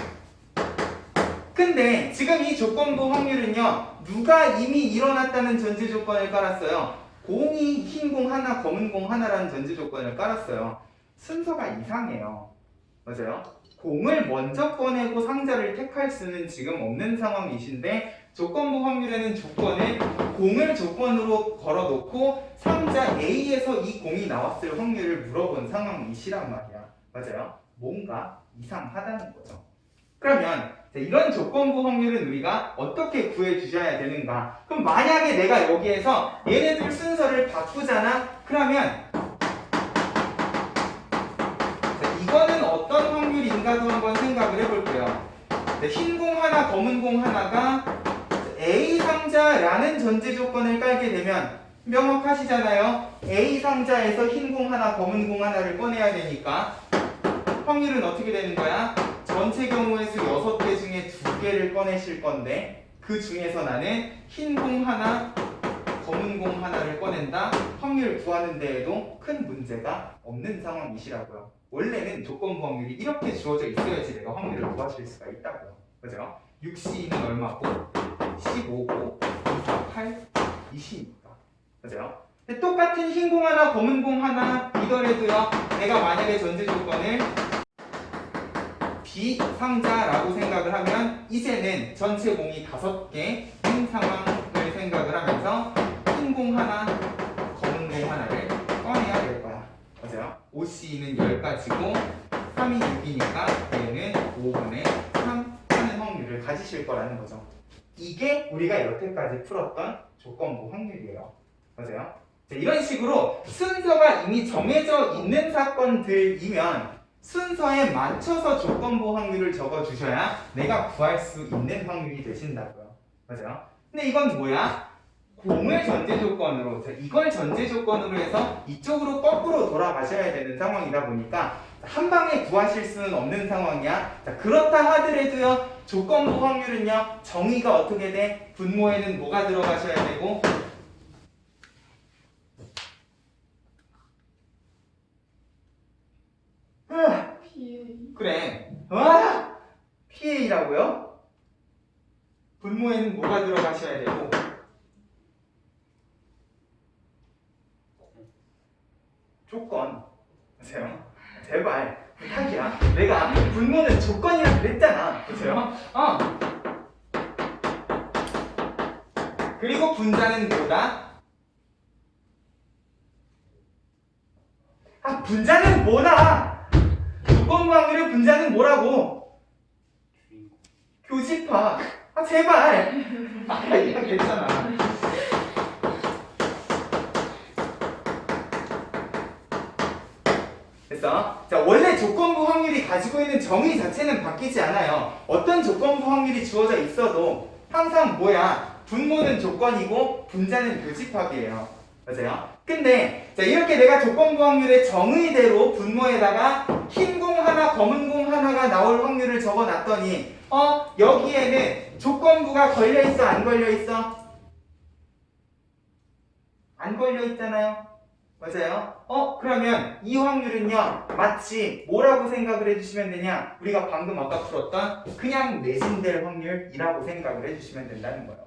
근데 지금 이 조건부 확률은요, 누가 이미 일어났다는 전제 조건을 깔았어요. 공이 흰 공 하나, 검은 공 하나라는 전제 조건을 깔았어요. 순서가 이상해요. 맞아요? 공을 먼저 꺼내고 상자를 택할 수는 지금 없는 상황이신데, 조건부 확률에는 조건을 공을 조건으로 걸어놓고 상자 A에서 이 공이 나왔을 확률을 물어본 상황이시란 말이야. 맞아요? 뭔가 이상하다는 거죠. 그러면 이런 조건부 확률은 우리가 어떻게 구해주셔야 되는가? 그럼 만약에 내가 여기에서 얘네들 순서를 바꾸잖아? 그러면 이거는 어떤 확률인가도 한번 생각을 해볼게요. 흰 공 하나, 검은 공 하나가 A 상자라는 전제 조건을 깔게 되면 명확하시잖아요. A 상자에서 흰 공 하나, 검은 공 하나를 꺼내야 되니까 확률은 어떻게 되는 거야? 전체 경우의 수 6개 중에 2개를 꺼내실 건데, 그 중에서 나는 흰 공 하나, 검은 공 하나를 꺼낸다. 확률 구하는 데에도 큰 문제가 없는 상황이시라고요. 원래는 조건부 확률이 이렇게 주어져 있어야지 내가 확률을 구하실 수가 있다고요. 그죠? 6C는 얼마고? 15고 2, 4, 8, 20입니다. 맞아요? 근데 똑같은 흰 공 하나, 검은 공 하나 이더라도요. 내가 만약에 전제 조건을 비상자라고 생각을 하면 이제는 전체 공이 5개인 상황을 생각을 하면서 흰 공 하나, 검은 공 하나를 꺼내야 될 거야. 맞아요? OC는 10가지고 3이 6이니까 얘는 5분의 3 하는 확률을 가지실 거라는 거죠. 이게 우리가 여태까지 풀었던 조건부 확률이에요. 맞아요? 자, 이런 식으로 순서가 이미 정해져 있는 사건들이면 순서에 맞춰서 조건부 확률을 적어주셔야 내가 구할 수 있는 확률이 되신다고요. 맞아요? 근데 이건 뭐야? 공을 전제 조건으로, 이걸 전제 조건으로 해서 이쪽으로 거꾸로 돌아가셔야 되는 상황이다 보니까 한 방에 구하실 수는 없는 상황이야. 자, 그렇다 하더라도요, 조건부 확률은요, 정의가 어떻게 돼? 분모에는 뭐가 들어가셔야 되고, 그래. PA라고요? 분모에는 뭐가 들어가셔야 되고, 조건. 보세요. 제발 부탁이야. 내가 분모는 조건이라 그랬잖아. 보세요. 그리고 분자는 뭐다? 분자는 뭐다? 조건부 확률의 분자는 뭐라고? 교집합. 제발. 이거 괜찮아. 됐어? 자, 원래 조건부 확률이 가지고 있는 정의 자체는 바뀌지 않아요. 어떤 조건부 확률이 주어져 있어도 항상 뭐야? 분모는 조건이고 분자는 교집합이에요. 맞아요? 근데 자, 이렇게 내가 조건부 확률의 정의대로 분모에다가 흰 공 하나, 검은 공 하나가 나올 확률을 적어놨더니 여기에는 조건부가 걸려있어? 안 걸려있어? 안 걸려있잖아요? 맞아요? 그러면 이 확률은요, 마치 뭐라고 생각을 해주시면 되냐? 우리가 방금 아까 풀었던 그냥 매진될 확률이라고 생각을 해주시면 된다는 거예요.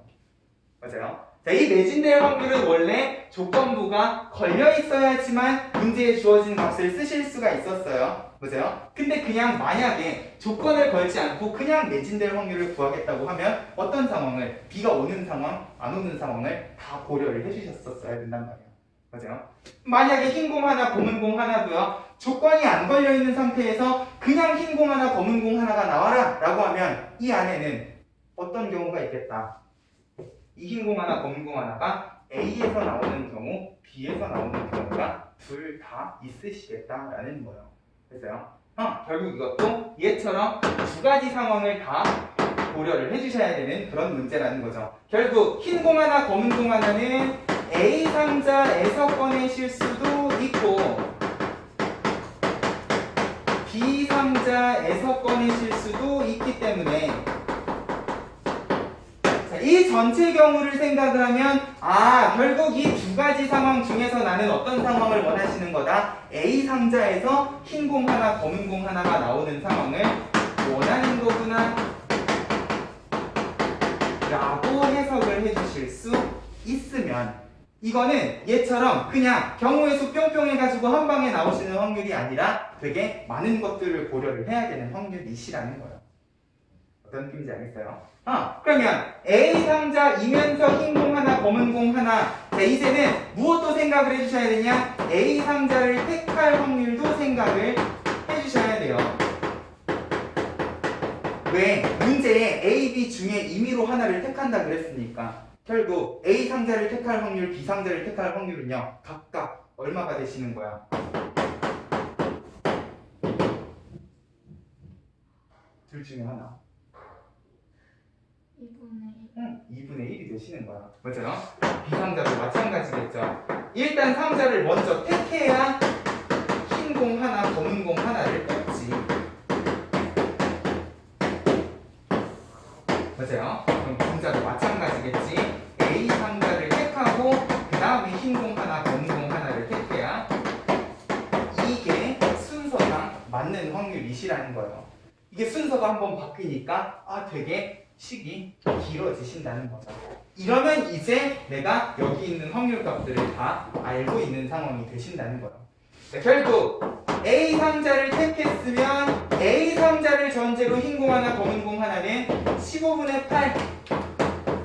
맞아요? 자, 이 매진될 확률은 원래 조건부가 걸려 있어야지만 문제에 주어진 값을 쓰실 수가 있었어요. 맞아요? 근데 그냥 만약에 조건을 걸지 않고 그냥 매진될 확률을 구하겠다고 하면 어떤 상황을, 비가 오는 상황, 안 오는 상황을 다 고려를 해주셨었어야 된단 말이에요. 맞아요? 만약에 흰 공 하나, 검은 공 하나도요, 조건이 안 걸려 있는 상태에서 그냥 흰 공 하나, 검은 공 하나가 나와라 라고 하면 이 안에는 어떤 경우가 있겠다. 이 흰 공 하나, 검은 공 하나가 A에서 나오는 경우, B에서 나오는 경우가 둘 다 있으시겠다라는 거예요. 됐어요? 결국 이것도 얘처럼 두 가지 상황을 다 고려를 해주셔야 되는 그런 문제라는 거죠. 결국 흰 공 하나, 검은 공 하나는 A 상자에서 꺼내실 수도 있고 B 상자에서 꺼내실 수도 있기 때문에 이 전체 경우를 생각을 하면 결국 이 두 가지 상황 중에서 나는 어떤 상황을 원하시는 거다? A 상자에서 흰 공 하나, 검은 공 하나가 나오는 상황을 원하는 거구나 라고 해석을 해주실 수 있으면 이거는 얘처럼 그냥 경우의 수 뿅뿅 해가지고 한 방에 나오시는 확률이 아니라 되게 많은 것들을 고려를 해야 되는 확률이시라는 거예요. 어떤 느낌인지 알겠어요? 그러면 A 상자이면서 흰 공 하나, 검은 공 하나. 자, 이제는 무엇도 생각을 해주셔야 되냐? A 상자를 택할 확률도 생각을 해주셔야 돼요. 왜? 문제에 A, B 중에 임의로 하나를 택한다 그랬으니까 결국 A 상자를 택할 확률, B 상자를 택할 확률은요, 각각 얼마가 되시는 거야? 둘 중에 하나. 2분의 1이 되시는 거야. 맞아요? 비상자도 마찬가지겠죠. 일단 상자를 먼저 택해야 흰 공 하나, 검은 공 하나를 뽑지. 맞아요? 그럼 분자도 마찬가지겠지. A 상자를 택하고 그 다음에 흰 공 하나, 검은 공 하나를 택해야 이게 순서상 맞는 확률이시라는 거예요. 이게 순서가 한번 바뀌니까 되게 식이 길어지신다는 거죠. 이러면 이제 내가 여기 있는 확률 값들을 다 알고 있는 상황이 되신다는 거예요. 자, 결국 A 상자를 택했으면 A 상자를 전제로 흰 공 하나, 검은 공 하나는 15분의 8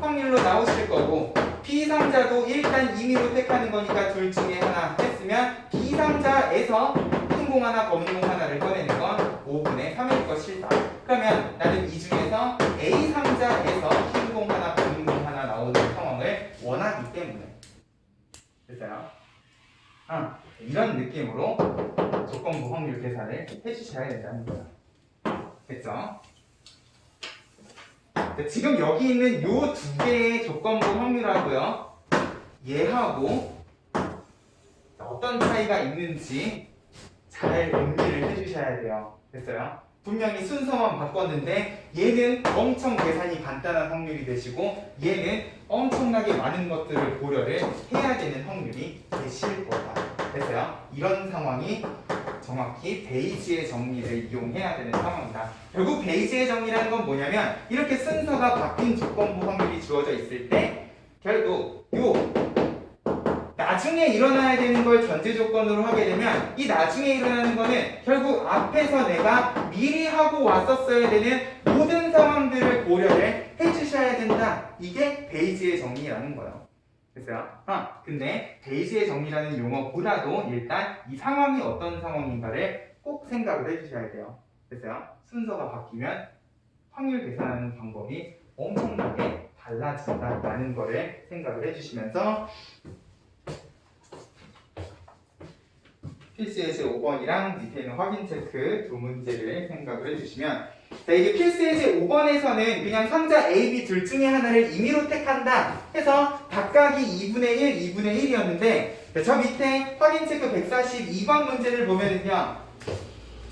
확률로 나오실 거고, B 상자도 일단 임의로 택하는 거니까 둘 중에 하나 했으면 B 상자에서 흰 공 하나, 검은 공 하나를 꺼내는 건 5분의 3일 것이다. 그러면 나는 이 중에서 A 상자에서 흰 공 하나, 검은 공 하나 나오는 상황을 원하기 때문에. 됐어요? 이런 느낌으로 조건부 확률 계산을 해주셔야 된다는 거예요. 됐죠? 지금 여기 있는 요 두 개의 조건부 확률하고요, 얘하고 어떤 차이가 있는지 잘 음미를 해주셔야 돼요. 됐어요? 분명히 순서만 바꿨는데 얘는 엄청 계산이 간단한 확률이 되시고 얘는 엄청나게 많은 것들을 고려를 해야 되는 확률이 되실 거다. 됐어요? 이런 상황이 정확히 베이지의 정리를 이용해야 되는 상황이다. 결국 베이지의 정리라는 건 뭐냐면 이렇게 순서가 바뀐 조건부 확률이 주어져 있을 때 결국 요 나중에 일어나야 되는 걸 전제 조건으로 하게 되면 이 나중에 일어나는 거는 결국 앞에서 내가 미리 하고 왔었어야 되는 모든 상황들을 고려를 해주셔야 된다. 이게 베이지의 정리라는 거예요. 됐어요? 근데 베이지의 정리라는 용어보다도 일단 이 상황이 어떤 상황인가를 꼭 생각을 해주셔야 돼요. 됐어요? 순서가 바뀌면 확률 계산하는 방법이 엄청나게 달라진다라는 거를 생각을 해주시면서 필수 예제 5번이랑 밑에 있는 확인 체크 두 문제를 생각을 해주시면, 자, 이게 필수 예제 5번에서는 그냥 상자 A, B 둘 중에 하나를 임의로 택한다 해서 각각이 2분의 1, 2분의 1이었는데 저 밑에 확인 체크 142번 문제를 보면은요,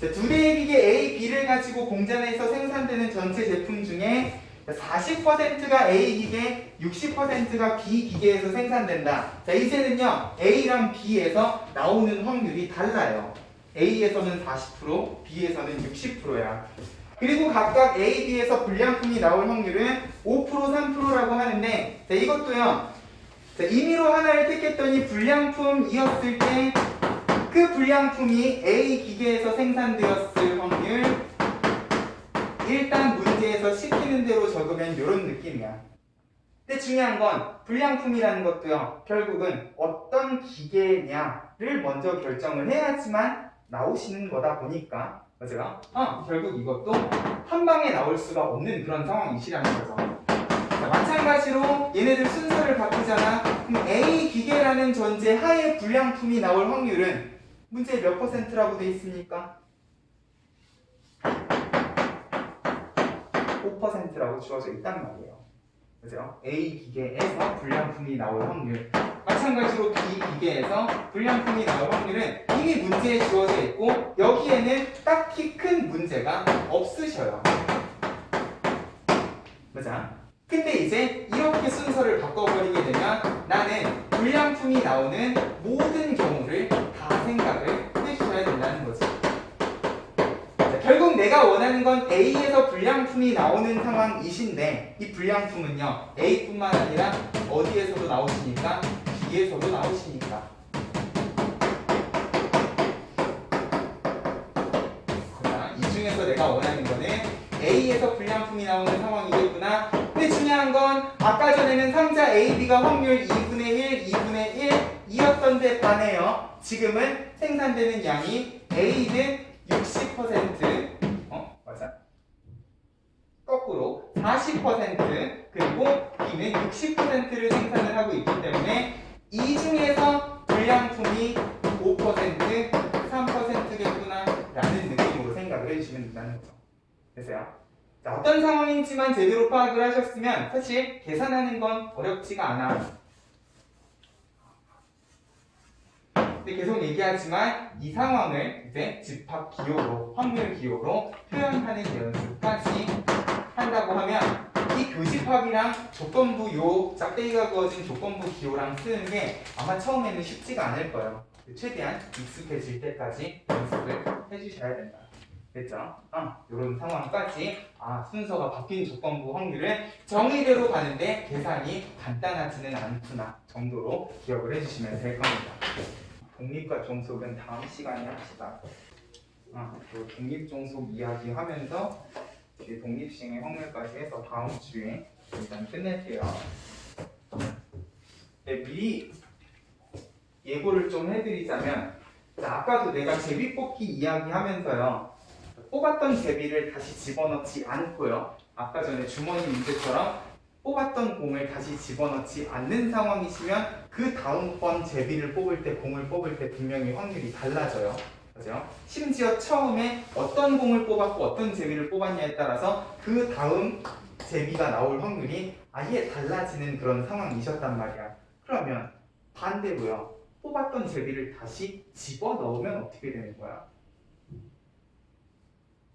두 대의 기계 A, B를 가지고 공장에서 생산되는 전체 제품 중에 40%가 A 기계, 60%가 B 기계에서 생산된다. 자, 이제는요, A랑 B에서 나오는 확률이 달라요. A에서는 40%, B에서는 60%야. 그리고 각각 A, B에서 불량품이 나올 확률은 5%, 3%라고 하는데, 자, 이것도요, 자, 임의로 하나를 택했더니 불량품이었을 때 그 불량품이 A 기계에서 생산되었을 확률, 일단 문제에서 시키는 대로 적으면 이런 느낌이야. 근데 중요한 건 불량품이라는 것도요, 결국은 어떤 기계냐를 먼저 결정을 해야지만 나오시는 거다 보니까, 맞아요? 결국 이것도 한 방에 나올 수가 없는 그런 상황이시라는 거죠. 자, 마찬가지로 얘네들 순서를 바꾸잖아. 그럼 A 기계라는 전제 하에 불량품이 나올 확률은 문제에 몇 %라고 돼 있습니까? 5%라고 주어져 있단 말이에요. 그죠? A 기계에서 불량품이 나올 확률. 마찬가지로 B 기계에서 불량품이 나올 확률은 이미 문제에 주어져 있고 여기에는 딱히 큰 문제가 없으셔요. 맞아? 근데 이제 이렇게 순서를 바꿔버리게 되면 나는 불량품이 나오는 모든 경우를 다 생각을 해주셔야 된다는 거지. 결국 내가 원하는 건 A에서 불량품이 나오는 상황이신데 이 불량품은요, A뿐만 아니라 어디에서도 나오시니까 B에서도 나오시니까. 자, 이 중에서 내가 원하는 거는 A에서 불량품이 나오는 상황이겠구나. 근데 중요한 건 아까 전에는 상자 A, B가 확률 2분의 1, 2분의 1이었던데 반해요. 지금은 생산되는 양이 A는 60%, 맞아. 거꾸로 40% 그리고 B는 60%를 생산을 하고 있기 때문에 이 중에서 불량품이 5%, 3%겠구나 라는 느낌으로 생각을 해주시면 된다는 거죠. 됐어요? 자, 어떤 상황인지만 제대로 파악을 하셨으면 사실 계산하는 건 어렵지가 않아. 근데 계속 얘기하지만 이 상황을 이제 집합 기호로, 확률 기호로 표현하는 연습까지 한다고 하면 이 교집합이랑 조건부 요 짝대기가 그어진 조건부 기호랑 쓰는 게 아마 처음에는 쉽지가 않을 거예요. 최대한 익숙해질 때까지 연습을 해주셔야 된다. 됐죠? 이런 상황까지 순서가 바뀐 조건부 확률은 정의대로 가는데 계산이 간단하지는 않구나 정도로 기억을 해주시면 될 겁니다. 독립과 종속은 다음 시간에 합시다. 그 독립종속 이야기 하면서 뒤에 독립시행의 확률까지 해서 다음 주에 일단 끝낼게요. 네, 미리 예고를 좀 해드리자면, 아까도 내가 제비 뽑기 이야기 하면서요, 뽑았던 제비를 다시 집어넣지 않고요, 아까 전에 주머니 문제처럼 뽑았던 공을 다시 집어넣지 않는 상황이시면 그 다음번 제비를 뽑을 때, 공을 뽑을 때 분명히 확률이 달라져요. 그죠? 심지어 처음에 어떤 공을 뽑았고 어떤 제비를 뽑았냐에 따라서 그 다음 제비가 나올 확률이 아예 달라지는 그런 상황이셨단 말이야. 그러면 반대로요. 뽑았던 제비를 다시 집어넣으면 어떻게 되는 거야?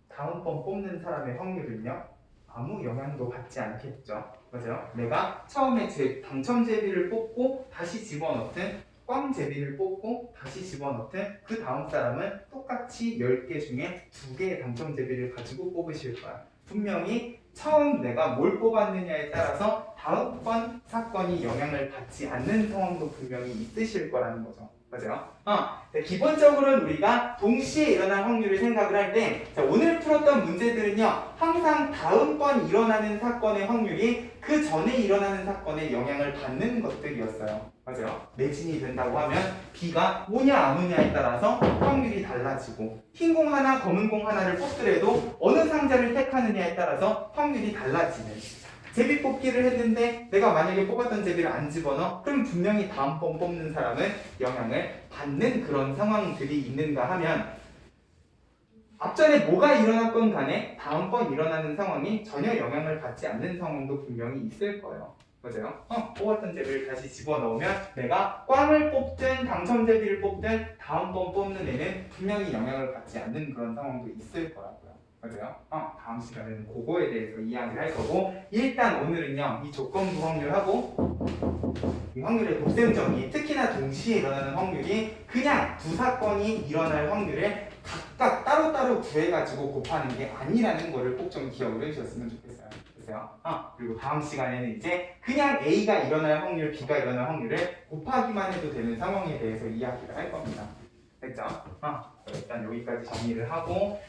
다음번 뽑는 사람의 확률은요? 아무 영향도 받지 않겠죠. 맞아요? 내가 처음에 당첨 제비를 뽑고 다시 집어넣든 꽝 제비를 뽑고 다시 집어넣든 그 다음 사람은 똑같이 10개 중에 2개의 당첨 제비를 가지고 뽑으실 거야. 분명히 처음 내가 뭘 뽑았느냐에 따라서 다음번 사건이 영향을 받지 않는 상황도 분명히 있으실 거라는 거죠. 맞아요? 기본적으로는 우리가 동시에 일어날 확률을 생각을 할 때, 오늘 풀었던 문제들은요, 항상 다음번 일어나는 사건의 확률이 그 전에 일어나는 사건에 영향을 받는 것들이었어요. 맞아요? 매진이 된다고 하면 B가 오냐 안 오냐에 따라서 확률이 달라지고, 흰 공 하나, 검은 공 하나를 뽑더라도 어느 상자를 택하느냐에 따라서 확률이 달라지는, 제비 뽑기를 했는데 내가 만약에 뽑았던 제비를 안 집어넣어? 그럼 분명히 다음번 뽑는 사람은 영향을 받는 그런 상황들이 있는가 하면, 앞전에 뭐가 일어났건 간에 다음번 일어나는 상황이 전혀 영향을 받지 않는 상황도 분명히 있을 거예요. 맞아요? 뽑았던 제비를 다시 집어넣으면 내가 꽝을 뽑든 당첨 제비를 뽑든 다음번 뽑는 애는 분명히 영향을 받지 않는 그런 상황도 있을 거라고요. 맞아요? 다음 시간에는 그거에 대해서 이야기를 할 거고, 일단 오늘은요, 이 조건부 확률하고 이 확률의 곱셈 정의, 특히나 동시에 일어나는 확률이 그냥 두 사건이 일어날 확률을 각각 따로따로 구해가지고 곱하는 게 아니라는 거를 꼭 좀 기억을 해주셨으면 좋겠어요. 그래서요. 그리고 다음 시간에는 이제 그냥 A가 일어날 확률, B가 일어날 확률을 곱하기만 해도 되는 상황에 대해서 이야기를 할 겁니다. 됐죠? 일단 여기까지 정리를 하고,